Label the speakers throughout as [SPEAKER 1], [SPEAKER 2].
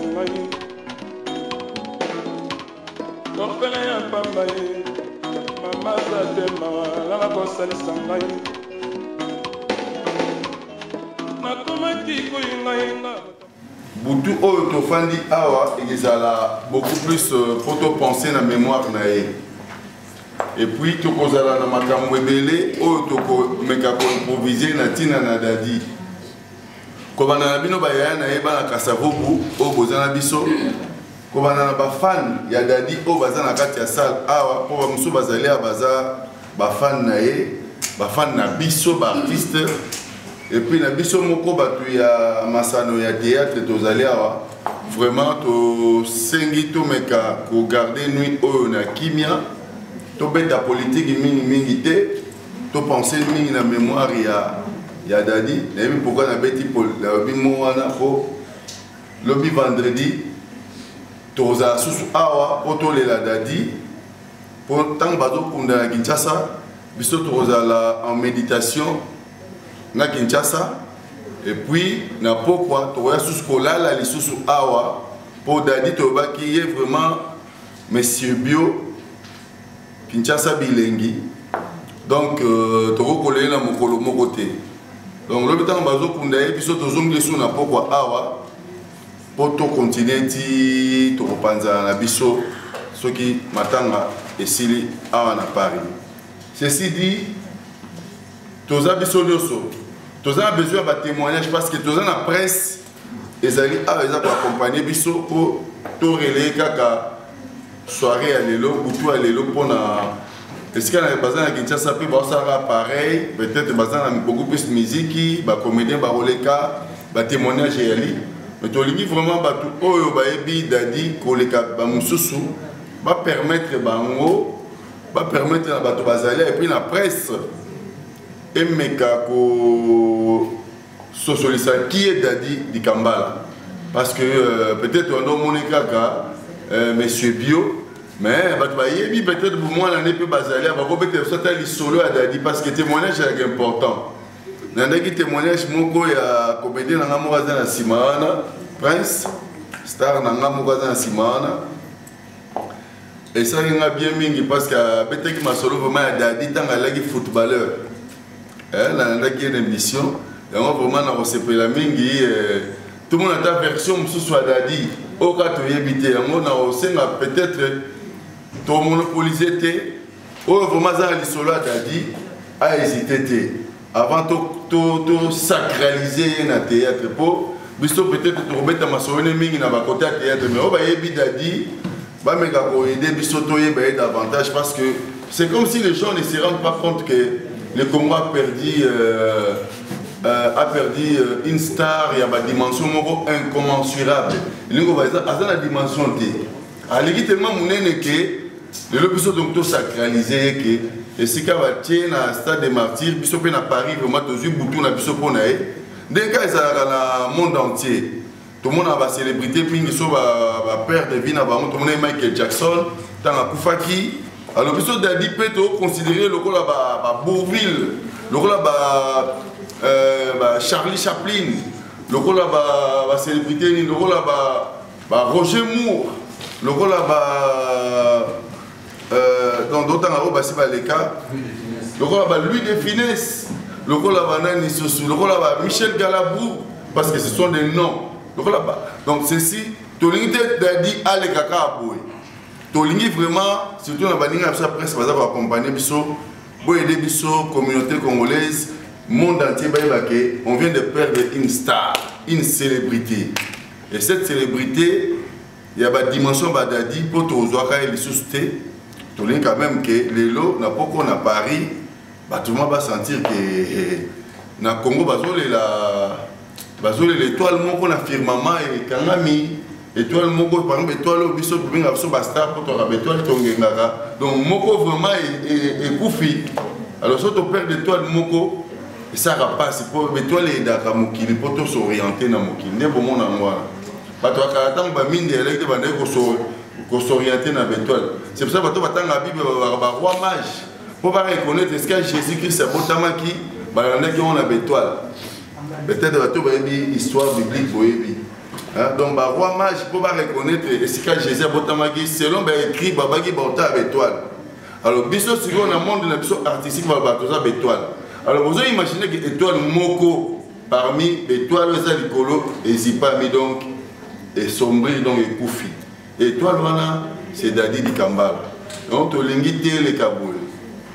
[SPEAKER 1] ngai topele ya pamba ye mama zatema langa kosalisa ngai nakomaki koyinga yenga
[SPEAKER 2] butu oyo tofandi awa ezala beaucoup plus pour to penser na mémoire na ye et puis tokozala na makambo ebele oyo tokomeka koimproviser na ntina na dadi kobanda na bino bayaya na ye bana kasavubu oyo boza na biso kobanda na bafan ya dadi oyo baza na kati ya salle awa mpo bamosusu bazali awa baza bafan na ye bafan na biso baartiste et puis na biso moko bato ya masano ya théâtre tozali awa vraiment tosengi tomeka kogarde nuit oyo na kimia tobeta politique mingi te topense mingi na mémoire ya dadi nayebi pourquoi nabeti lobi mo wana po lobi vendredi tozala susu awa po tolela dadi po ntango bazokunda na Kinshasa biso tozala en méditation na Kinshasa et puis na pokwa toya susu kolala lisusu awa po dadi tobaki ye vraiment monsieur bio Kinshasa bilengi donc tokokolela mokolo moko te donc lobi ntango bazokunda ye biso tozongi lisusu na pokwa awa po tokontinue ti tokopanzana na biso soki matanga esili awa na Paris. Ceci dit toza biso nyonso toza besoin de témoignage parce que toza na presse ezali awa eza koaccompagner biso po torelaye kaka soirée ya lelo butu ya lelo mpona esika na baza na Kinshasa mpe baosalaka pareil peut-être baza na beaucoup plus miziki bacomédien baroleka batémoignage eyali mais tolingi vraiment bato oyo bayebi dadi koleka bamosusu bapermettre bango bapermettre na bato bazali et puis na presse emeka ko socialisa qui est dadi di Kambala parce que peut-être on doit montrer kaka monsieur bio mais bato bayebi peut-être pour moi l'année peut bazali bako peut-être ça tali solo à dadi parce que témoignage est important nandaki témoignage moko ya comédien na ngamo kaza na simana prince star na ngamo kaza na simana et ça nga bien mingi parce que peut-être que ma solo vraiment ya dadi tanga laki footballeur nandaki une émission yango vraiment na kosepela mingi tout le monde a ta version mosusu ya dadi oka toyebi te yango na kosenga peut-être tomonopolise te oyo vraiment aza na lisolo ya dadi ahésite te avant to sacraliser na théâtre po biso peut-être tokobeta masolo mingi na bakote ya théâtre mais oyo bayebi dadi bameka koyede biso toyeba ye davantage parce que c'est comme si les gens ne se rendent pas compte que le Congo a perdu une star, il y a une dimension incommensurable. Il y a une dimension T. Il y a tellement de que le plus de sacralisé que et si vous avez un stade de martyrs, vous avez à Paris, vous avez un bouton à Bissoponae. Dès qu'il y a le monde entier, tout le monde a une célébrité, puis il y a un père de vie, tout le monde a Michael Jackson, il y a Koufaki. Alors, biso dadi peto considéré le rôle à Bourville, le rôle à Charlie Chaplin, le rôle à célébrité, le rôle à Roger Moore, le rôle à dans d'autres endroits, c'est pas les cas, le rôle à Louis de Finesse, le rôle à Nani Sossou, le rôle à Michel Galabou, parce que ce sont des noms. Donc, ceci, tout le monde dadi a les caca à boy. Tolingi vraiment, surtout dans la presse, on va accompagner biso, pour aider biso, communauté congolaise, monde entier, on vient de perdre une star, une célébrité. Et cette célébrité, il y a une dimension badadi pour tous les suscités. Tolingi quand même que les lots, n'a pas qu'on a Paris, tout le monde va sentir que dans le Congo, l'étoile, on a firmament et Kangami. Étoile moko par exemple étoile biso binga biso ba star pour toi étoile tongengaka donc moko vraiment est koufi alors soit on perd étoile moko et ça passe pour étoile et daka mokili pour to s'orienter na mokili ne bomo na ngwa ba to ka tang ba minde eleke ba ndeko ko s'orienter na étoile c'est pour ça ba to batanga bible ba roi mage pour pas reconnaître est-ce que Jésus-Christ a botamaki ba ndeki on a étoile peut-être ba to ba histoire biblique boyebi Donc, bah, roi mage, il faut pas reconnaître, et c'est quand Jésus a botamagi, selon écrit, babagi bauta avec étoile. Alors, biso, si on a un monde artistique, babatosa avec étoile. Alors, vous imaginez que étoile moko, parmi étoiles, ça licolo, et si pas mis donc, et sombri, donc, et koufi. Étoile, c'est Dadi di Kambala. Donc, tu l'ingité les Kaboul.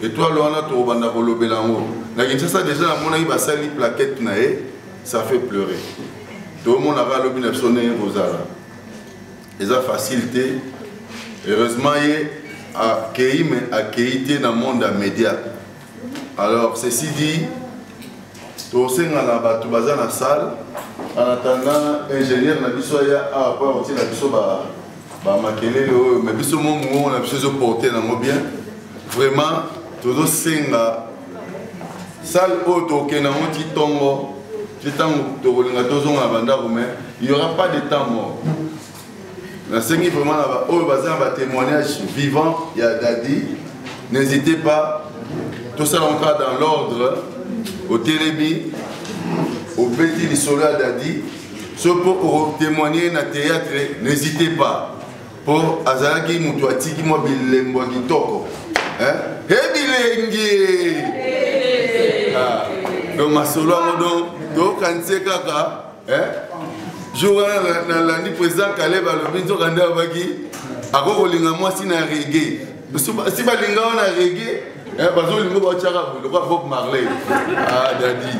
[SPEAKER 2] Étoile, tu as banda bolobelango. Na Kinshasa, déjà, mon ami, basali plaquette nae, ça fait pleurer. Tout le monde a le bien sonné aux arabes. Ils ont facilité. Heureusement, il y a accueilli dans le monde des médias. Alors, ceci dit, tout le monde a dans la salle. En attendant, l'ingénieur n'a pas soya à part aussi la biso ba makele mais biso mon on a biso porter dans bien. Vraiment, tout le monde salle auto qui n'a pas de tongo. Il n'y aura pas de temps mort. Vraiment, un témoignage vivant, il y a Dadi. N'hésitez pas, tout ça encore dans l'ordre, au Télébi, au Petit du Soleil Dadi. Ce pour témoigner dans le théâtre, n'hésitez pas. Pour Azalaki Moutouati qui m'a bilembo qui toko. Donc, ma solo donc, quand c'est kaka, je vois l'année président Caleb à l'obédience de Wagi, à quoi moi si na reggae. Si pas linga on a reggae, parce que le mot tchara, le roi Bob Marley. Ah, Dadi.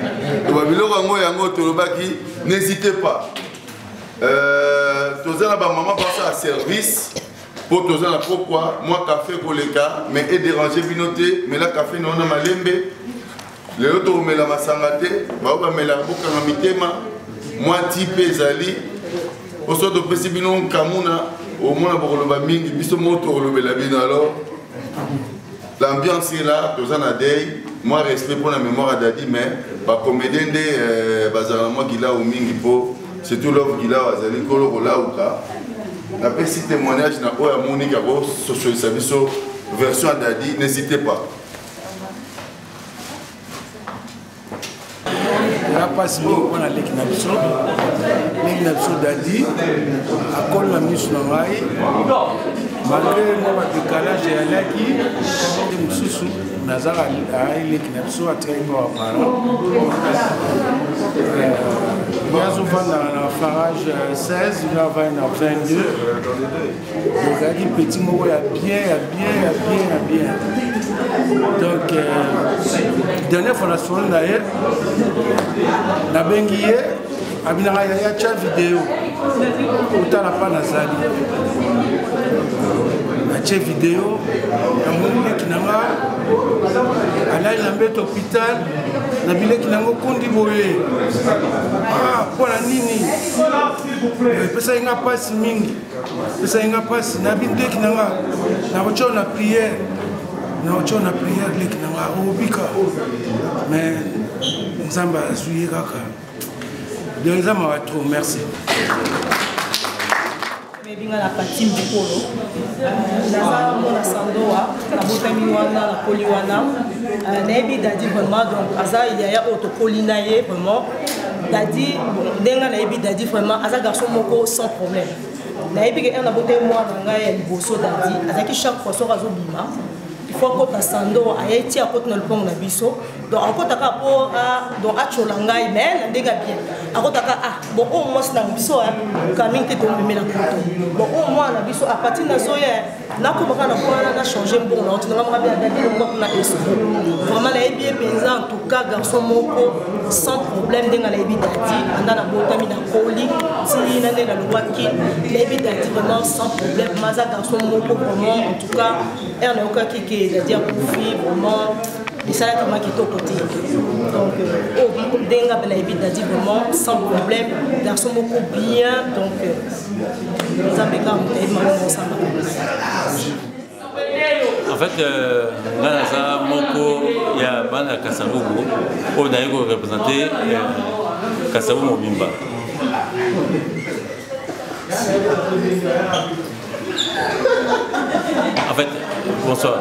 [SPEAKER 2] N'hésitez pas. Tous les maman passe à service. Pour tous les pourquoi moi café pour les cas, mais est dérangé binoté, mais là café non a malembe. Les autres me la masangate, me la boka na mitema, moi type ezali, au sort de Pesibino Kamuna, au moins pour le mingi, biso moto le belabino alors. L'ambiance est là, tous en a day, moi respect pour la mémoire d'Adi, mais pas comédien de Bazarama qui l'a au mingi po, c'est tout l'homme qui l'a à Zali Kolo là ou ka. La petit témoignage n'a pas à Monique à vos social services version d'Adi, n'hésitez pas.
[SPEAKER 3] La passe on a l'équinapso Dadi, à col la mise dans l'ail, malgré mon décalage et à qui, Moussou, Nazar a l'équinapso à très bon apparent. Il y a souvent dans la farage 16, il y a 22. Donc, il y a petit mot, il y a bien. Donc, dernière fois, la benguier, il y a une vidéo. Autant la pas nazali. La vidéo, il y a un hôpital. La ville qui n'a pas contribué. Ah, pour la nini. Ça y a pas si mingi. Ça y a pas si na binde qui n'a pas. Na rocho na prière. Na rocho na prière les qui n'a pas obika. Mais nzamba suye kaka. De nzamba wa trop merci.
[SPEAKER 4] Binga la patim bikolo naza mona sandoa na botami wana na koli wana nayebi Dadi vraiment donc aza yaya otokoli na ye vraiment Dadi ndenga nayebi Dadi vraiment aza garçon moko sans problème nayebi ke na botami mwana ngai ya liboso Dadi azaki chaque fois soka azobima il faut que ta sando ayeti akoti na lupango na biso donc akotaka po donc achola ngai mais ndenga bien akotaka bon au moins na biso kaming te tomemela poto bon au moins na biso a partir na zoya na komaka na kwana na changer bon na otinga maka bien Dadi le moko na eso vraiment na bien penza en tout cas garçon moko sans problème ndenga na yebi Dadi anda na botami na koli ti na ndenga lobaki na yebi Dadi vraiment sans problème maza garçon moko vraiment en tout cas na okaki ke Dadi a confié vraiment et ça là qui est au côté donc au denga bela yebi Dadi vraiment sans problème garçon beaucoup bien donc nous avons
[SPEAKER 5] en fait Nanaza Moko il y a Bana Kasavubu on a représenté Kasavubu Mobimba. En fait, bonsoir.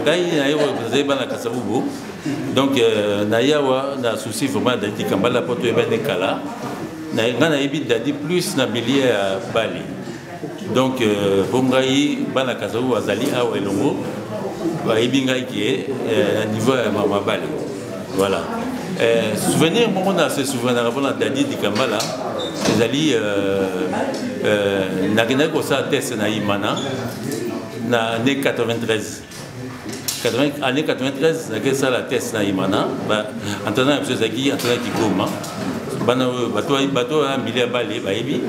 [SPEAKER 5] Gaï Naïwa représenté Bana Kasavubu. Donc Naïwa a souci vraiment d'être Kambala pour tout le Kala. nayebi dadi plus na belie ya bale donc po ngai bana Kasavubu azali awa elongo bayebi ngai ke na niveau ya mama bale voilà souvenir moko na se souvenir mpona dadi dikambala ezali nakendaki kosala test na Imana na année 93 année 93 nakendaki sala test na Imana entendant biso ezalaki entendant Kigoma bato ya mbili ya bale bayebi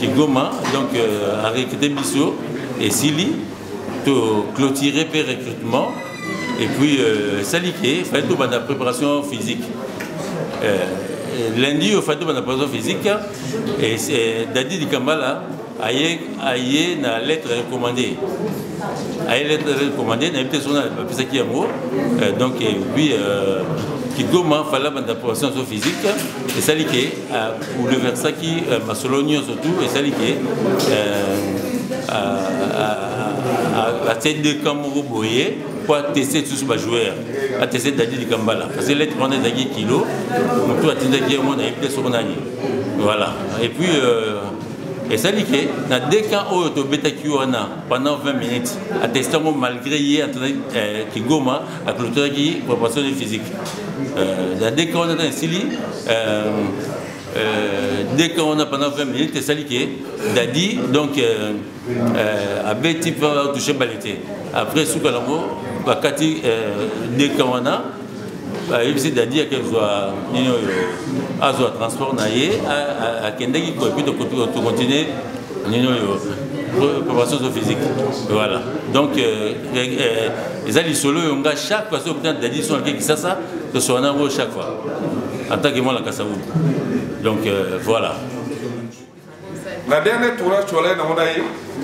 [SPEAKER 5] Kigoma donc arecruté biso esili to clôturer pe recrutement et puis salike fallait tout banda préparation physique lundi au fallait tout banda préparation physique et Dadi Dikambala aye na lettre recommandée na évité son pisa qui yango donc puis Kigoma fallait banda préparation physique et salike pour le Versaki Masolonio surtout et salike à tête de Kamoro Boye pour tester tous les joueurs, à tester Dadi Dikambala. Parce que l'être on est Dadi Kilo, on peut attendre qu'il y ait mon invité sur l'année. Voilà. Et puis, et ça dit que dans deux cas où tu bêta Kiwana pendant 20 minutes, à tester malgré hier, Kigoma, à clôturer qui préparation physique. Dans deux cas on a dans Sili. Dès qu'on a pendant 20 minutes, c'est ça qui est Dadi, donc à Betty peut toucher balité. Après, sous Kalamo, Bakati, dès qu'on a, il s'est Dadi à quel soit à transport naïe, à Kendaki, et puis de continuer, préparation physique. Voilà. Donc, les alliés solo, on a chaque fois, Dadi sont qui ça, de son amour chaque fois. En tant que moi, la Kasavubu. Donc voilà.
[SPEAKER 6] La dernière tournage tu allais dans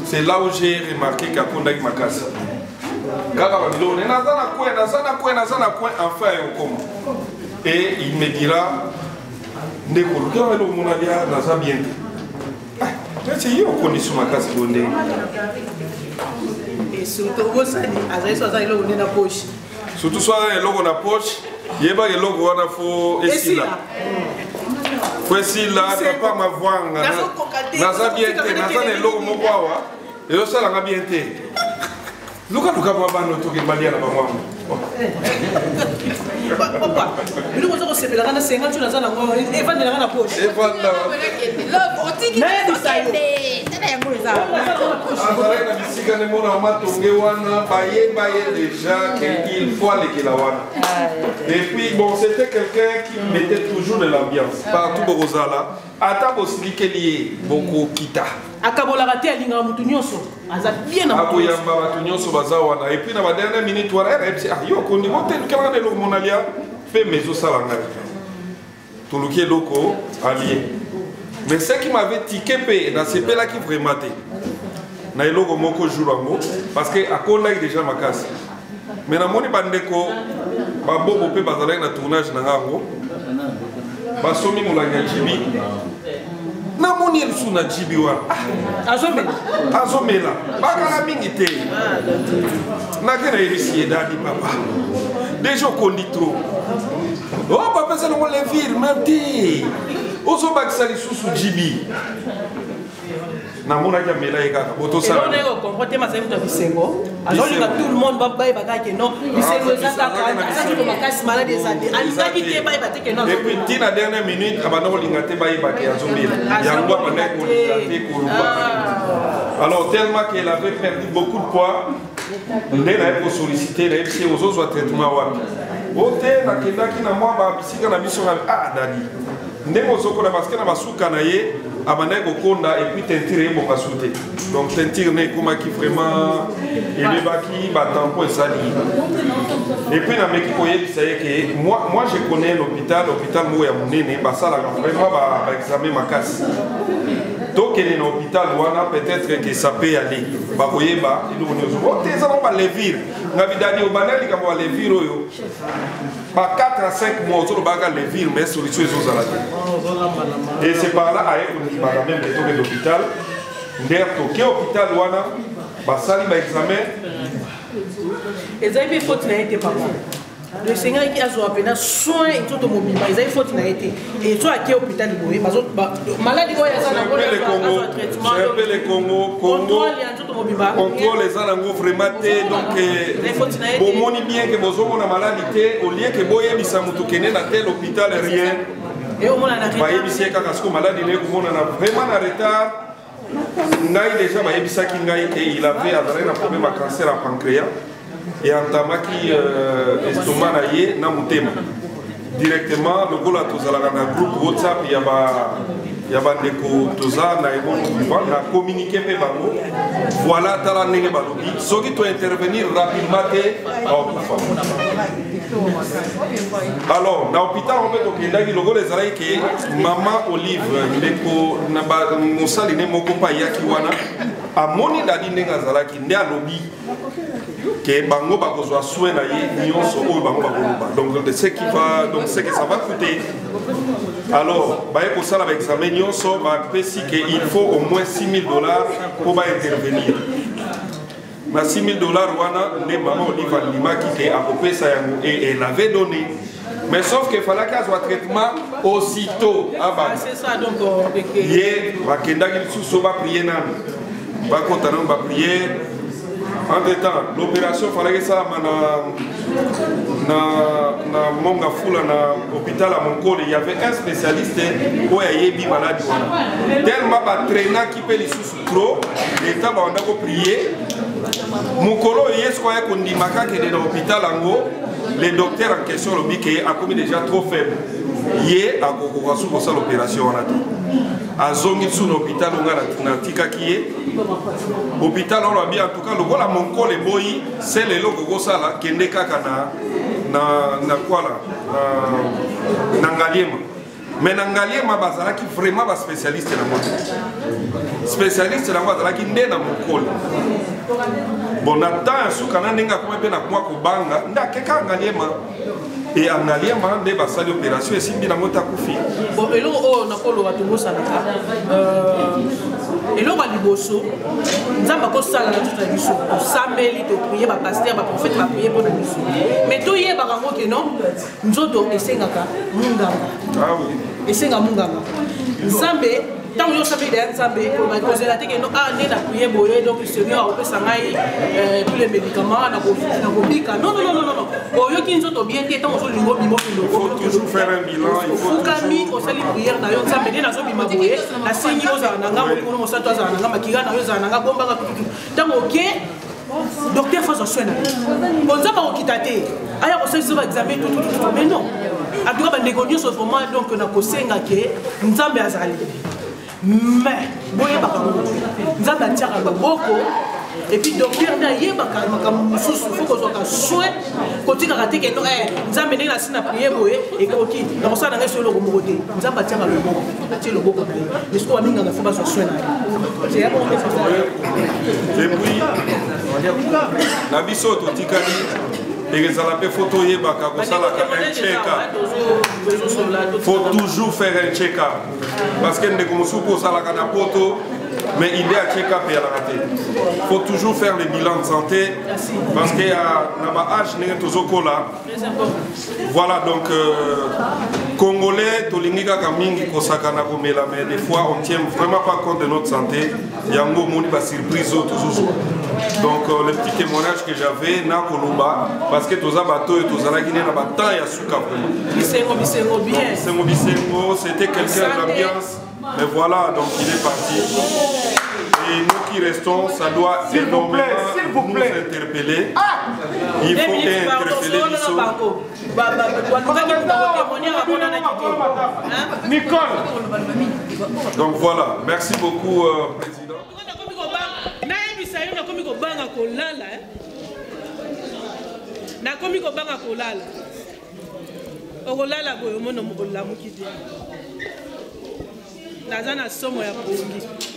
[SPEAKER 6] c'est là où j'ai remarqué qu'à Kondak Makasa. Enfin, et il me dira,
[SPEAKER 4] et surtout,
[SPEAKER 6] surtout soit le logo na poche, il y a le logo na fo esila. Fo esila papa ma voanga. Naza bien te, naza le logo mo kwawa. Et ça la bien te. Luka ba no to ke balia na ba mwa.
[SPEAKER 4] Papa, nous on se pela na 50 na zana ngo e vandela na poche.
[SPEAKER 6] E vandela.
[SPEAKER 7] Lo otiki tena ya nguru za.
[SPEAKER 6] Azara na bisika ne mona matonge wana baye déjà qu'il faut aller qu'il la wana. Et puis bon, c'était quelqu'un qui mettait toujours de l'ambiance. Partout Borozala, ata bosiki lié beaucoup kita.
[SPEAKER 4] Akabola raté alinga mutu nyonso. Aza bien na.
[SPEAKER 6] Akoyamba batu nyonso baza wana. Et puis na ba dernière minute wana yo kondi mote kala na lo monalia fait mezo salanga. Tuluki loko allié. Mais ce qui m'avait tiqué dans ce pays là qui vraiment été. Na eloko moko jour parce que akola déjà makasi. Mais na moni bandeko ba bobo pe bazala na tournage na ngango. Ba somi mulanya jibi. Na moni el suna jibi wa. Azomela. Bakala mingi te. Na kena irisi Dadi papa. Déjà kondi trop. Oh papa ça on les vire même ozo bakisa lisusu jibi na mona kia mela eka boto sala
[SPEAKER 4] et on comporte ma semble de bisengo alors tout le monde va bailler bagage non bisengo ça ça comme makasi malade des années alika qui te bailler bateke non
[SPEAKER 6] et puis tina dernière minute abana olinga te bailler bake azomela yango abana ko te ko alors tellement qu'elle avait perdu beaucoup de poids ndé na pour solliciter les FC aux autres traitements wapi ote na kendaki na mwa ba bisika na biso Dadi ndemo sokola parce que na basuka na ye abana kokonda et puis tentire bon basute donc tentire ne kuma qui vraiment elebaki ba tampon sali et puis na meki koyebi ça que moi je connais l'hôpital mo ya munene basala vraiment ba examen makasi donc il est dans l'hôpital peut-être que ça peut aller ba koyeba il on te ça va levir na vidani au banali ka ba levir oyo ba 4 à 5 mois sur baga levir mais solution ils ont et c'est par là à même plutôt que l'hôpital d'ailleurs que l'hôpital bah ça examen
[SPEAKER 4] et ça il faut que tu papa le Seigneur qui a appelé soin et tout mobile ils ont faute n'a été et toi qui est hôpital de Boé parce que maladie quoi ça na traitement
[SPEAKER 6] c'est un peu le Congo contrôle les gens vraiment donc bon moni bien que vous avez maladie au lieu que boye bisa mutu kene na tel hôpital rien
[SPEAKER 4] et au moins na
[SPEAKER 6] retard bisa ka parce que maladie ne ko na vraiment na retard ngai déjà ba bisa ki ngai et il avait un problème à cancer à pancréas et entamaki estomac na ye na mutema directement le gola tozala na groupe WhatsApp ya ba ndeko toza na ebo na communiquer pe bango voilà tala ndenge balobi soki to intervenir rapidement te alors dans l'hôpital on peut tokendaki lokola ezalaki ke mama Olive ndeko na mosali ne moko pa yaki wana amoni dadi ndenge azalaki nde alobi que bango bakozwa soin na ye nyonso oyo bango bakoloba donc ce qui va donc ce que ça va coûter alors baye kosala baexamen nyonso bapesi que il faut au moins $6,000 pour baintervenir na $6,000 wana nde mama Olive alimaki te akopesa yango et elle avait donné mais sauf que fallait qu'elle soit traitement aussitôt avant
[SPEAKER 4] c'est ça donc
[SPEAKER 6] ye bakendaki lisusu baprier nanu bakota nanu bapriere. Entre temps, l'opération fallait que ça na monga fula na hôpital à Moncole, il y avait un spécialiste où il y a eu malade. Tellement ba traîna qui peut les sous trop, l'état va on a prier. Mukolo yes quoi qu'on dit maka que dans l'hôpital ango, les docteurs en question le bique a commis déjà trop faible. Hier à Kokorasu pour ça l'opération on a dit. À zongi sous l'hôpital on a na tika qui est hôpital on a bien en tout cas le voilà mon col boy c'est le logo go sala kende kaka na quoi là na ngaliema mais na ngaliema bazala qui vraiment ba spécialiste na moi spécialiste na moi bazala qui ndé na mon col bon attends sous kana ninga comme bien na moi ko banga ndakeka ngaliema et en alliant des basales opérations et si bien en takufi
[SPEAKER 4] bon et là on a pas le retour ça et là on va liboso nous avons pas ça là tout à biso sameli to prier ba pasteur ba prophète ba prier pour nous mais to yé ba rango que non nous autres esengaka munganga
[SPEAKER 6] ah oui
[SPEAKER 4] esenga munganga nzambe tant que ça fait des nzambe on va poser la tête que non ah né la prier boye donc le Seigneur a fait ça tous les médicaments na bobika non oyo ki nzoto bien te tant on lingo bimo
[SPEAKER 6] il faut toujours faire un bilan il faut
[SPEAKER 4] kami o sali prière na yo nzambe ne na zo bima boye na singi oza na ngamo ko mo sato za na ngama kiga na yo za na ngabo mbanga tant OK docteur faso soin na on nzamba ko kitate aya ko sali ba examen tout mais non adoka ba négocio sur moment donc na ko senga ke nzambe azali mais boye bakango nzamba tiaka loboko et puis docteur na yebaka makambo mususu faut que soka soin kotika kateke no nzambe ndenge nasina prier boye et koki na kosala ngai solo ko te nzamba tiaka loboko atie loboko na ye mais ce qu'on a minga na faut pas soin na c'est ya bon
[SPEAKER 6] et puis na biso to tikali et ça la photo yebaka kosala un check-up faut toujours faire un check-up parce que ndeko musuko sala kana poto mais il est à check-up et à la rater. Il faut toujours faire les bilans de santé parce qu'il y a voilà donc Congolais, Tolingika Kamingi Kosakana Komela, mais des fois on ne tient vraiment pas compte de notre santé. Yango Moni va surprise toujours. Donc le petit témoignage que j'avais, na Koluba, parce que tous abato et tous alagine na bata ya suka vraiment.
[SPEAKER 4] Bisengo bien.
[SPEAKER 6] C'était quelqu'un de l'ambiance. Mais voilà, donc il est parti. Et nous qui restons, ça doit énormément nous interpeller. Il faut interpeller l'ISO. Donc voilà, merci beaucoup, Président.
[SPEAKER 4] naza na somo ya pongi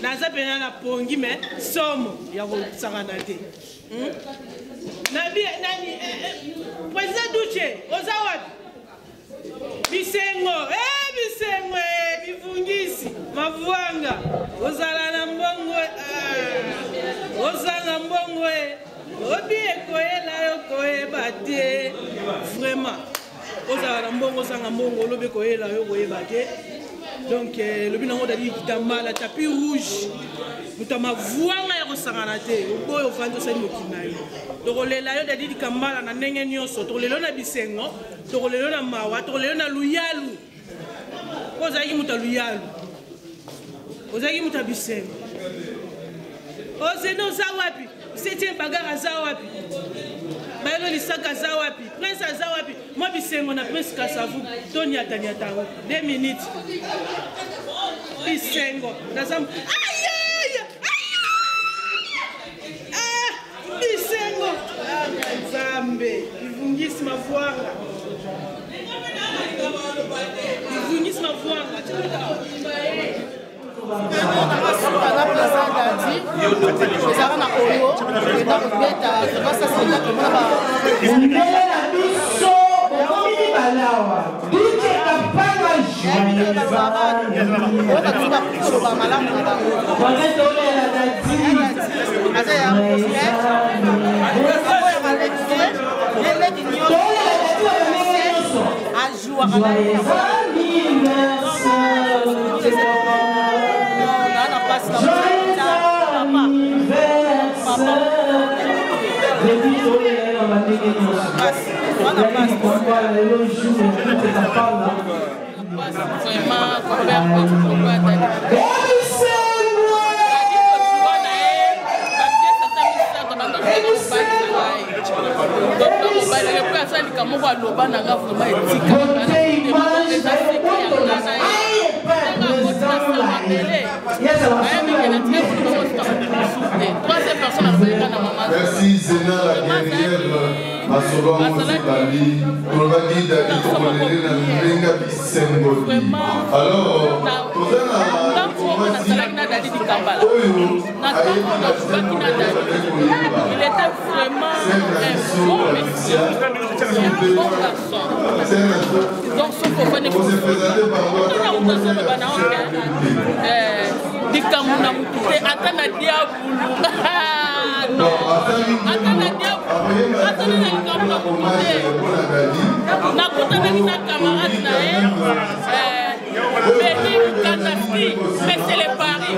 [SPEAKER 4] naza pena na pongi mais somo ya kosangana te nabi nani président Duche oza wapi bisengo bisengo bifungisi mavuanga ozala na mbongo ozanga mbongo
[SPEAKER 8] Obi ekoyela yo koyeba te vraiment. Ozala mbongo sanga mbongo lobi koyela yo koyeba te. Donc lobi nango dali kitambala tapis rouge. Mutama vuanga ya kosangana te. Oboyo vando sa mokinai. Tokolela yo dali kambala na ndenge nyonso. Tokolelo na bisengo, tokolelo na mawa, tokolelo na luyalu. Ozaki muta luyalu. Ozaki muta bisengo. Ozeno za wapi? 7e bagara za wapi? Bayelo lisaka za wapi? Prince za wapi? Moi bisengo na Prince Kasavu. Tony atania tango. 2 minutes. Bisengo. Nazam. Aïe aïe. Ah, bisengo. Ah, Zambe. Ivungisi mavuanga. Ivungisi mavuanga.
[SPEAKER 9] na plaza dadi ezaka na oyo eda kobeta basaseka tomona
[SPEAKER 10] mbele na biso omini balawa dike kapanga
[SPEAKER 9] joyeokatika koloba malamu na bango aza ya eleki nyonso ajuaka na place na
[SPEAKER 2] merci Zena la guerrière Masoba Mosibali Kolobaki Dadi Tokolele na Lenga Bisengoli. Alors, Kozana Oyo
[SPEAKER 8] il était vraiment un bon monsieur, un bon garçon. Donc, ce qu'on fait, mais c'est les paris.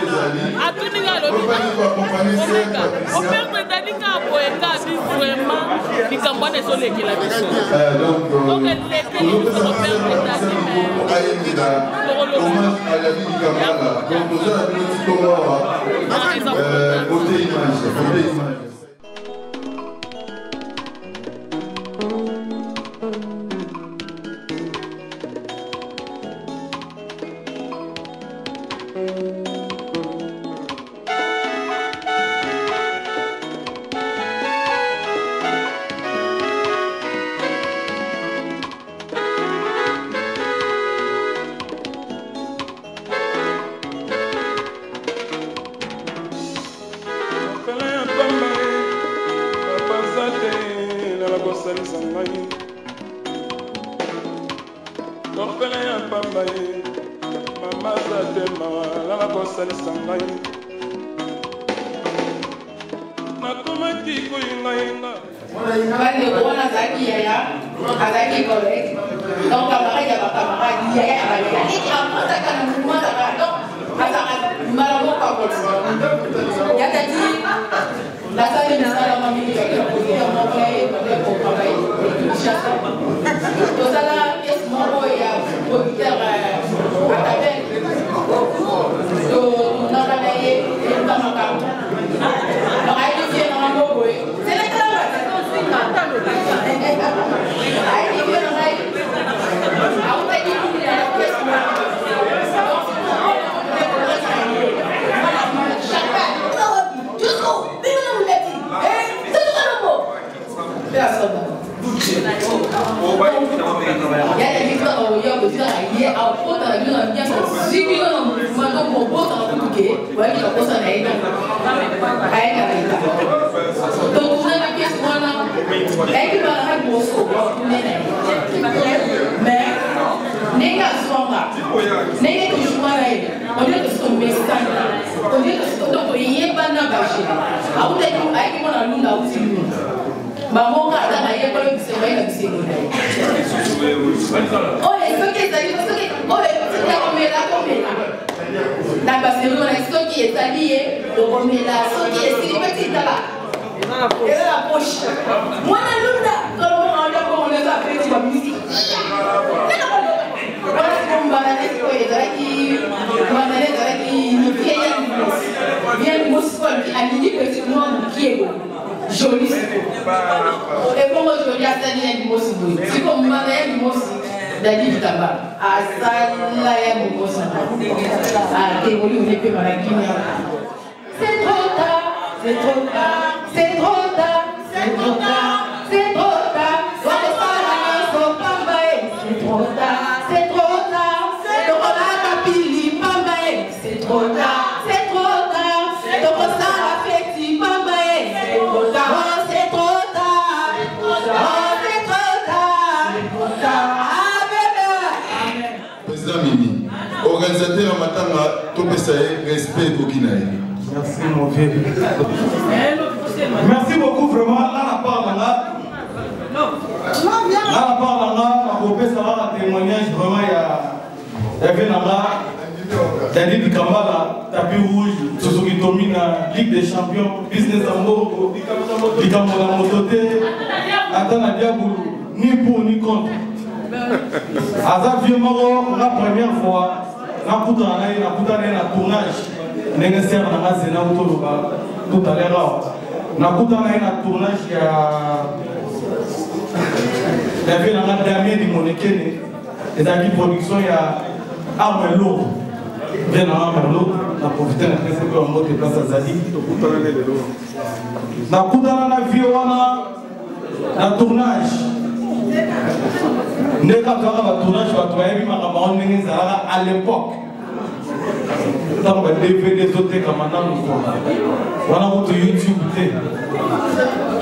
[SPEAKER 8] À tout niveau, au père de Dani Kaboeka dit vraiment que Kambouane est sur l'équipe. Donc, l'équipe est au père de Dani.
[SPEAKER 9] Maman, quand elle a pas le c'est vrai que c'est bon. Oh, est-ce que ça dit parce que oh, c'est là comme là. Dans la série, on a ce qui est allié, donc on met là, ce qui est petit là. Et la poche. Moi, la quand on les a fait la musique. Joli. Et comment je dis à ça, il y a du mot c'est comme moi, il y a du mot d'aller du tabac. À ça, là, il y a du mot à dérouler, on est peu dans la Guinée. C'est trop tard, c'est trop tard, c'est trop tard, c'est trop tard, c'est trop tard. C'est trop tard, c'est trop tard, c'est trop tard. C'est trop tard, c'est trop tard.
[SPEAKER 2] Organisateur en matanga, tout respect pour qui n'aille.
[SPEAKER 3] Merci mon vieux. Merci beaucoup vraiment. Là, la part là. Là, la part là, on peut savoir un témoignage vraiment. Il y avait là, Daniel Bikambala, tapis rouge, Suzuki Tomina, Ligue des Champions, Business Ambo, Bikambala Mototé, Adana Diaboulou, ni pour ni contre. Aza vieux moro, la première fois, la tournage, négocier dans la zéna autoloba, tout à l'heure. La tournage, il y avait la Damien du Monekene, et dans la production, il y a Arme Lourd. Bien à Arme Lourd, on a profité de la principe en mode de place à Zadi. La vie, la tournage. Quand on tournage, à l'époque, on a DVD des autres comme maintenant, on a vu YouTube.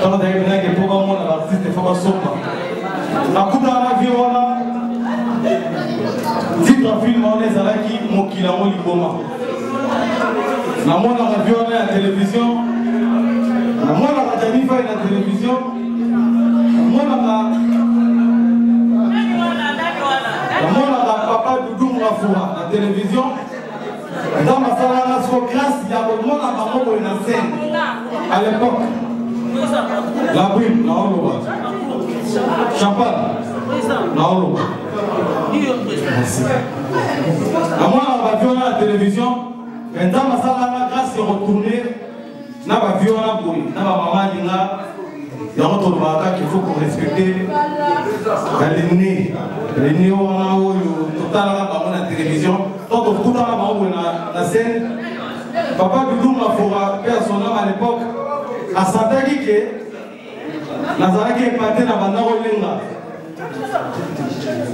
[SPEAKER 3] Quand on a vu que pour moi, l'artiste est fort sombre. La coupe dans la vie, on a dit un film, on est à qui Mokila Moliboma. La moine a vu à la télévision, la moine a déjà vu à la télévision, la moine a papa Doudou Mwafoua, la télévision. Dans ma salle, grâce, il y a le monde à maman pour une scène. À l'époque, la brune, la Oloba. Champagne, la Oloba. Merci. À moi, on va violer la télévision. Mais dans ma salle, grâce, il est retourné. On va violer la brune. On va maman il y a un autre qu'il faut qu'on respecte. Les nés, on a la télévision. Quand on écoute la scène, papa Doudou Mafora, père son homme à l'époque, à Santaki, Nazaraki est parti dans la Narolinga.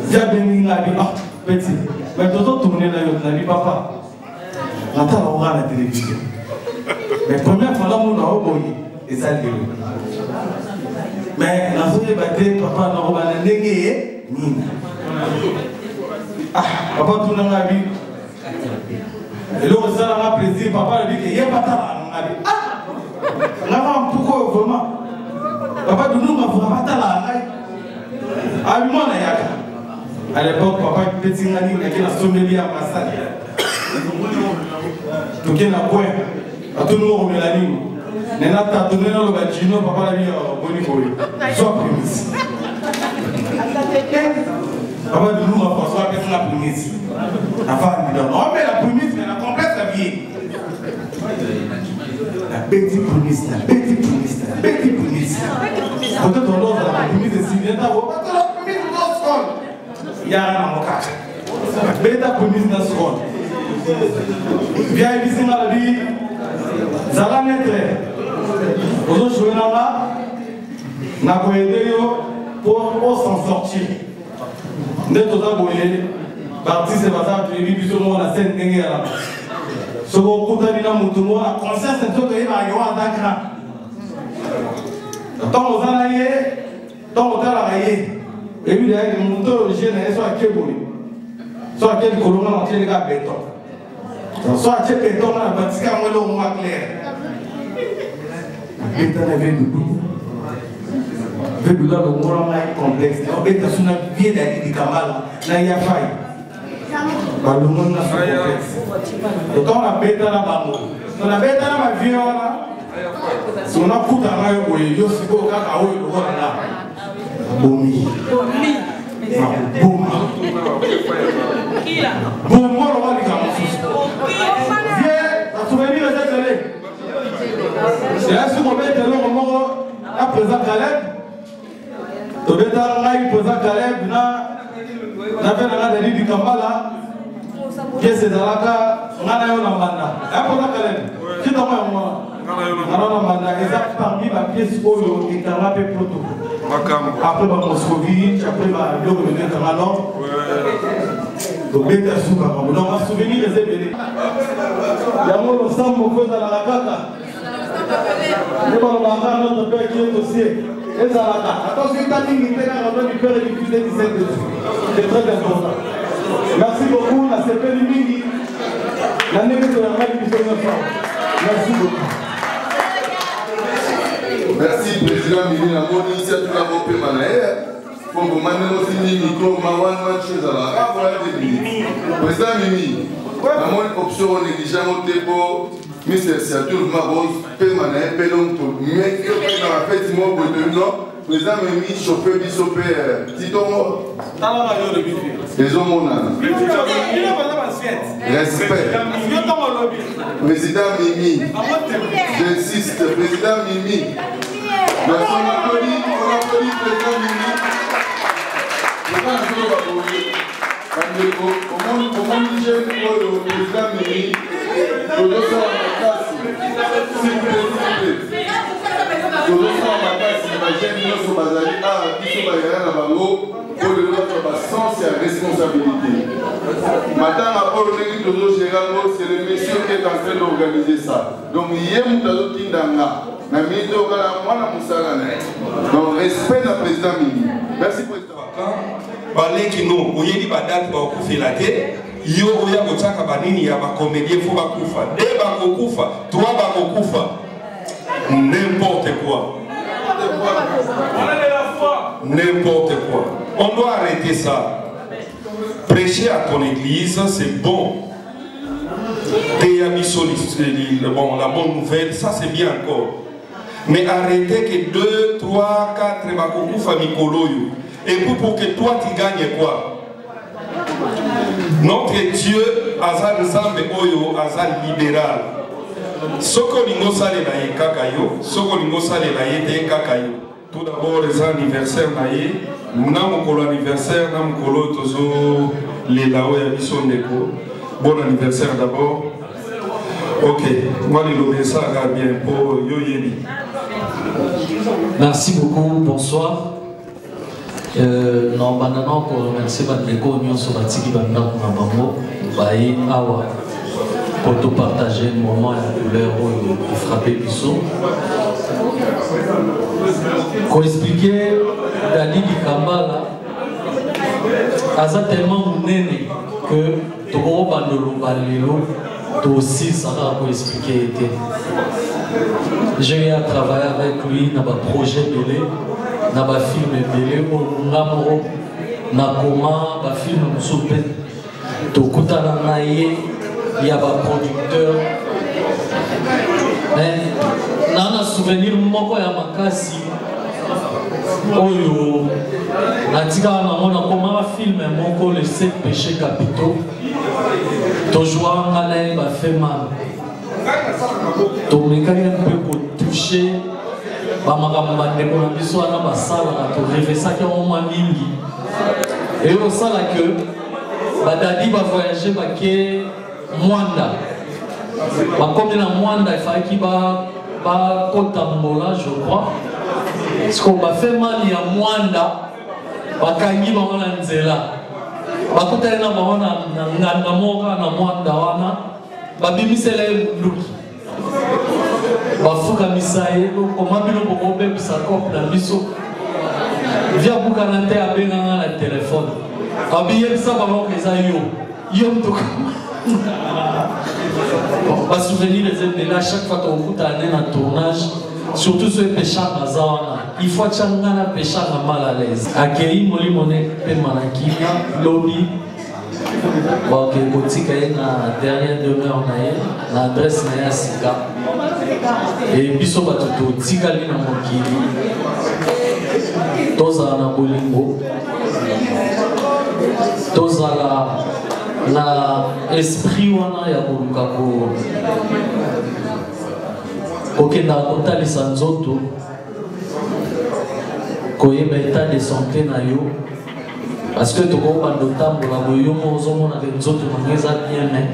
[SPEAKER 3] Diabeninga dit, ah, petit, mais tout le monde tourne là, il dit, papa, on a la télévision. Mais première fois, on a envoyé, et ça dit. Mais la soirée battée, papa n'a pas négé, Nina. Ah, papa tout le monde a vu. Et là, on a plaisir, papa a dit qu'il n'y a pas de temps. Ah, là, pourquoi vraiment? Papa de nous m'a vraiment pas là. Ah, moi, à l'époque, papa petit nani, il a sommelier à Massad. Donc, il y a un point. À tout le monde, on met la ligne. Nena ta tourné dans le bâtiment, papa l'a mis en boni. Soit prémisse. Papa de nous, François, qu'est-ce que la prémisse? La femme dit non, mais la prémisse, mais la complète la vie. La petite prémisse, la petite prémisse, la petite prémisse. Peut-être on dort dans la prémisse de Sylvia, la prémisse de notre seconde. Il y a un en cas. La petite prémisse de notre seconde. Viens ici dans la vie. Ça va naître. Aujourd'hui, je suis là, je vais aider pour s'en sortir. Nous sommes tous les artistes, les gens la scène. Ce qu'on a la conscience de tout le monde. Tant qu'on a raillé, tant qu'on a raillé, et puis les moutons, les jeunes, soit à quel boulot, soit à quel colonne entier les gars béton. Soit à quel béton, on a bâti un peu clair. Béton avait le goût.
[SPEAKER 11] fait que dans le monde complexe on peut être sur une vie d'aller du Kamala là il y a faille par le monde complexe donc quand on a bête là bango on a bête là ma vie là si on a coupé à maille pour yo si ko kaka o yo là bomi bomi qui là bon moi on va dire comme viens à souvenir les télé c'est là sur on met télé on mort à présent Caleb to beta ngai présent Caleb na fait la dali du Kambala qui c'est dalaka ngana yo na banda à présent Caleb qui t'a moi ngana banda exact parmi la pièce oyo qui t'a rappelé proto après ba Moscovite après ba yo le Kamalo to beta suka comme donc à souvenir les ébélés yango lo sambo ko za la kaka ne ba ba ngana to pe ki dossier ezalaka attention tamingi te na rodo du père du fils de 17 c'est très important merci beaucoup na sepeli mingi na ndenge to ya mali biso na fa merci beaucoup.
[SPEAKER 2] Merci président Mimi na moni initiative la bope manae pour que maneno sini micro ma one chose là voilà des président Mimi na moni option négligeable tempo Mr. Satur Marose permanent pelon to mais dans la fête mo de non président Mimi chauffeur biso père titongo tala ma yo de bifi les hommes respect président Mimi j'insiste président Mimi on applaudit président Mimi comment dire le président Mimi responsabilité. Madame c'est le monsieur qui est en train d'organiser ça. Donc, il y a donc, respect le président Mimi. Merci, président.
[SPEAKER 6] Baleki no, oyeli badal ba okufela te. Yo oya kotaka banini ya ba comédien faut ba kufa. De ba kokufa, toi ba kokufa. N'importe quoi. N'importe quoi. On doit arrêter ça. Prêcher à ton église, c'est bon. Bon, la bonne nouvelle, ça c'est bien encore. Mais arrêtez que 2, 3, 4 bakoko famille koloyo. Et pour que toi tu gagnes quoi? Notre Dieu, Azal Nzambe Oyo, Azal libéral. Soko lingo sale na ye kakayo, soko lingo sale na ye te kakayo. Tout d'abord les anniversaires na ye, na mokolo anniversaire, na mokolo tozo les lao ya biso ndeko. Bon anniversaire d'abord. Ok, moi le ça va bien pour yo yebi.
[SPEAKER 12] Merci beaucoup, bonsoir. Non, maintenant pour remercier Bandeko Nyonso Batiki Bandako Mabango, Baye Awa, pour te partager le moment et la couleur qui frappait Bissot. Pour expliquer Dali Kambala, Aza tellement nene que Toro Bandolo Balilo, toi aussi ça va pour expliquer. J'ai eu à travailler avec lui dans un projet belé, dans un film belé, au Namoro, dans comment un film soupé. Tout le temps, il y a un producteur. Mais dans un souvenir, il y a un makasi. Oyo, natika na comment un film les 7 péchés capitaux. Toujours en allée, il fait mal. Donc, les gars, un peu pour toucher, et on sent que Badadi va voyager à Mwanda. Comme il y a Mwanda, il fallait qu'il va Kotambola, je crois. Parce qu'on va faire mal à Mwanda, Bakangi va en Nzela. Bakota na Mwanda, Babimi Luki. Bafuka misaye, comment bino bokobe bisakop na biso. Via bukanante abenga na téléphone. Abiye ça ba ko eza yo mtuka. Ba souvenir les aides là chaque fois qu'on écoute un tournage, surtout ceux péchant à Zawana. Il faut que changana péchant à mal à l'aise. Accueillir Molimone Pemanakina, lobby. Bon, que boutique est na dernière demeure na l'adresse na Sika. Et biso batuto tikali na mokili. Toza na bolingo. Toza na esprit wana ya koluka ko. Kokenda kotalisa nzoto. Koyeba état de santé na yo. Parce que tu comprends le temps pour la voyure, on a des autres manières à bien, mais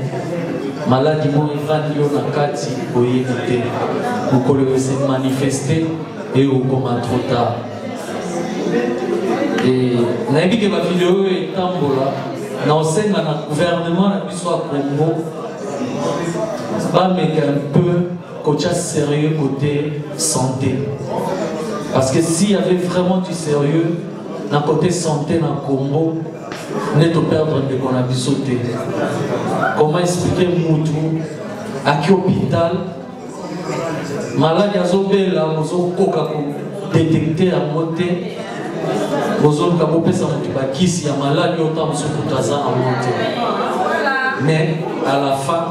[SPEAKER 12] maladie, mon évanouie, on a quatre pour y éviter, pour qu'on se manifester et au comment trop tard. Et la vie que ma vidéo est en là, dans le gouvernement, la soit Congo, pas mettre un peu côté sérieux côté santé. Parce que s'il y avait vraiment du sérieux, dans le côté santé dans le Congo, on est au perdre de qu'on a pu sauter. Comment expliquer Moutou, à quel hôpital, malade à Zobela, vous avez détecté à monter, vous avez capopé sa motivation, si y a malade, il y a autant de choses à monter. Mais à la fin,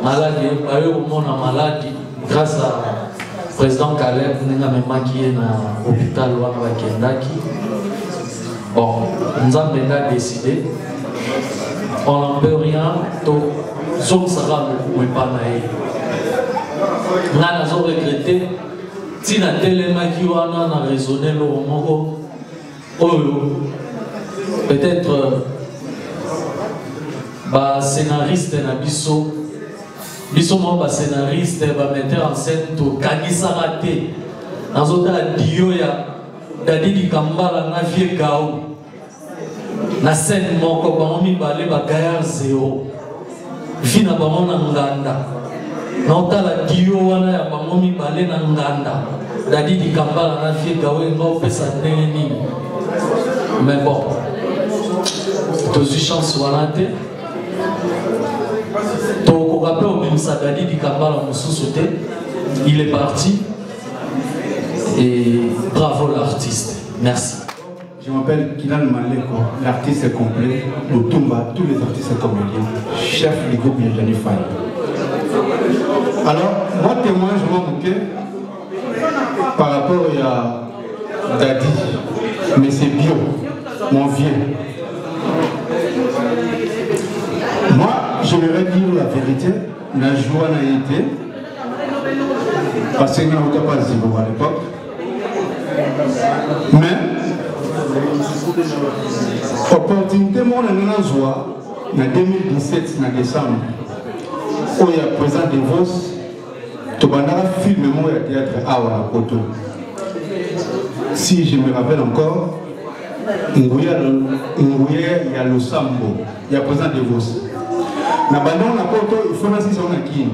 [SPEAKER 12] malade, il y a une maladie, grâce à président Caleb, nous avons maquillé dans l'hôpital Wakendaki. Bon, nous avons déjà décidé. On n'en peut rien. Donc, zone sera le pas naïf. Nous avons regretté. Si nous avons télémaquillé, on a raisonné le moment. Peut-être scénariste na biso. Biso mo scénariste, metteur en scène to Kanisa raté. Dans autre dio ya Dadi Kambala na vie gao. Na scène moko bamomi balé bagaya zéro. Vina bamona nganda. Na otala dio wana ya bamomi balé na nganda. Dadi Kambala na vie gao ngo pesa nini. Mais bon. Tu as eu chance wana te. Ton rappel au Bimsa Dadi Kambala Moussousoute, il est parti. Et bravo l'artiste. Merci.
[SPEAKER 13] Je m'appelle Kinan Maleko, l'artiste est complet, le Tumba, tous les artistes comédiens, chef du groupe Yajani Faye. Alors, moi témoin, je m'en moquais par rapport à Dadi, mais c'est bio, mon vieux. Moi, je vais dire la vérité, la joie n'a été, parce que nous n'avons pas de à l'époque. Mais, opportunité, moi, on a joie, en 2017, en décembre, où il y a présent de Vos, tu vas filmer moi au théâtre Awa Poto. Si je me rappelle encore, il y a le Sambo, il y a présent de Vos. Na bandon na poto il faut nasi son akini.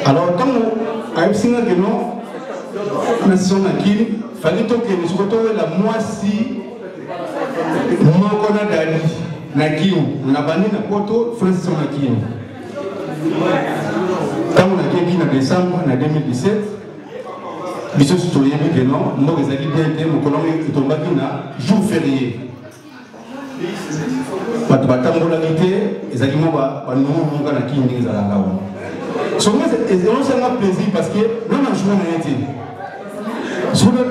[SPEAKER 13] Alors quand on a singa que non nasi son akini, fallait que nous soyons la moisi moko na dali na kini na bandi na poto il faut nasi son akini. Quand on a gagné en décembre en 2017, biso citoyen que non, moi les alliés bien mon colonel est tombé na jour férié. Parce que les aliments nous avons qui nous avons. C'est un plaisir parce que nous avons joué à l'été.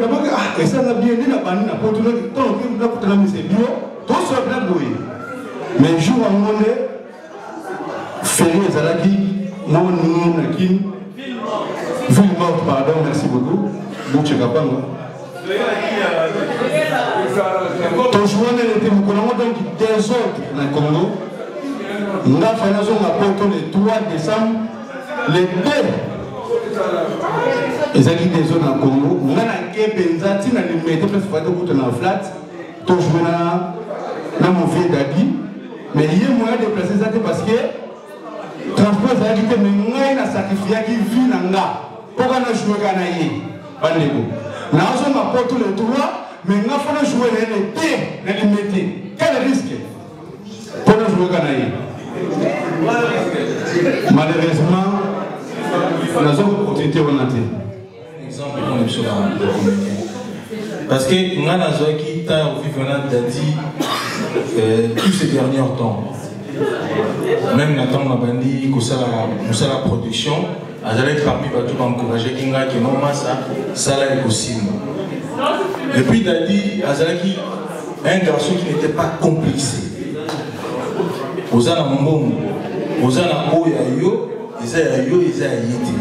[SPEAKER 13] D'abord, et ça a bien dit la banane, pour tout le temps, nous avons fait bio, tout soit bien doué. Mais jour à monde, férié, Zalaki, nous avons qui, ville morte, pardon, merci beaucoup. Bon, tu n'as pas. Ton journée était mon colonel donc des autres dans le Congo. Nous avons fait le 3 décembre, les 2. Les alliés des autres dans le Congo. Nous avons fait Benzati, nous avons mis des fois dans la flat. Ton journée dans mon vieux Dadi. Mais il y a moyen de déplacer ça parce que transport des alliés, mais nous avons sacrifié qui vit dans la. Pourquoi nous jouons à Naïe? Nous avons fait tous les 3. Mais nous avons joué les métiers. Quel risque pour nous jouer Ganaï? Malheureusement, nous avons opportunité.
[SPEAKER 11] exemple pour les choses à communiquer. Parce que nous avons qui t'a dit tous ces derniers temps. Même Nathan Mabandi, que ça la production, elle parmi les gens encourager qui non ça est possible. Et puis Dadi, Azalaki, un garçon qui n'était pas complice. Ozana Mbongo, Ozana Oyayo, Isayayo, Isayayiti.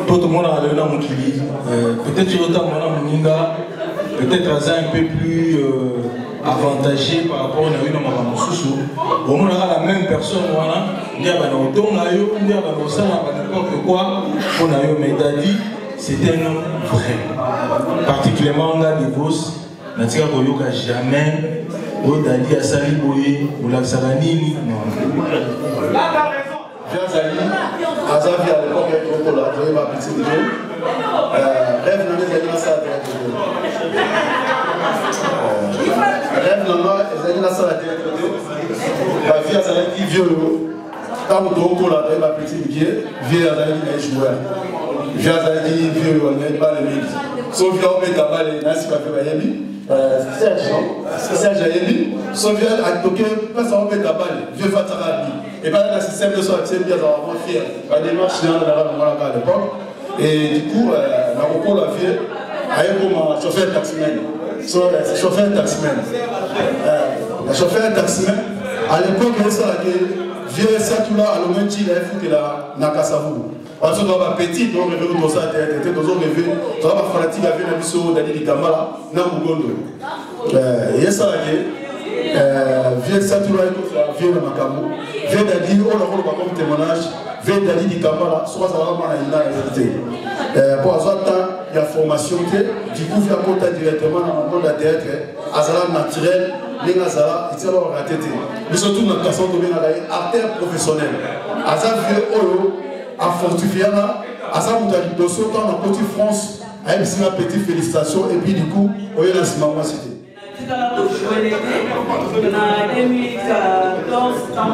[SPEAKER 11] Tout le monde a le nom qui dit. Peut-être que peut-être un peu plus avantagé par rapport à une Mamamousou. Au moins, on a la même personne, il y a n'importe quoi, on a eu Medadi, c'était un homme vrai. Particulièrement, on a des bosses, on n'a jamais, on a dit à Sali Boye, ou la Salanini, non.
[SPEAKER 13] Viens Azavi à l'époque, il y a ma petite vidéo. Rêve dans les années ça rêve dans les années ça la vie a ça qui viole. Quand on doit là ma petite vidéo, vient à la joueur. Vient à la vieux on n'est pas les mix. Sauf que on met ta balle là c'est pas fait Miami. Serge Ayeli, son vieux a toqué, pas ça on met ta balle, vieux Fatarabi. Et pas le système de sortie, bien avoir fier. La démarche dans à l'époque. Et du coup, la repos la vie a eu comme chauffeur taximan. Chauffeur taximan. Le chauffeur taximan, à l'époque, il y a ça que vieux Satoula à l'Omenchi, il a fait la Nakasavu. On se doit petit, on rêve dans sa tête, on rêve, on va faire la tige avec la mission d'Ali Kamala, dans Mugondo. Il y a ça que vieux Satoula vieux Makamu, vieux d'Ali, on a comme témoignage, vieux d'Ali Kamala, soit ça va mal à une réalité. Pour avoir temps, il y a formation, du coup, il y a contact directement dans le monde de la théâtre, Azala naturel, les Azala, et c'est alors raté. Mais surtout dans le cas de artère professionnel. Azala vieux Olo, à fortifier là, à ça, vous avez dossier dans la petite France, avec une petite félicitation, et puis du coup, on y a ce moment cité.
[SPEAKER 14] Dans la en 2014, quand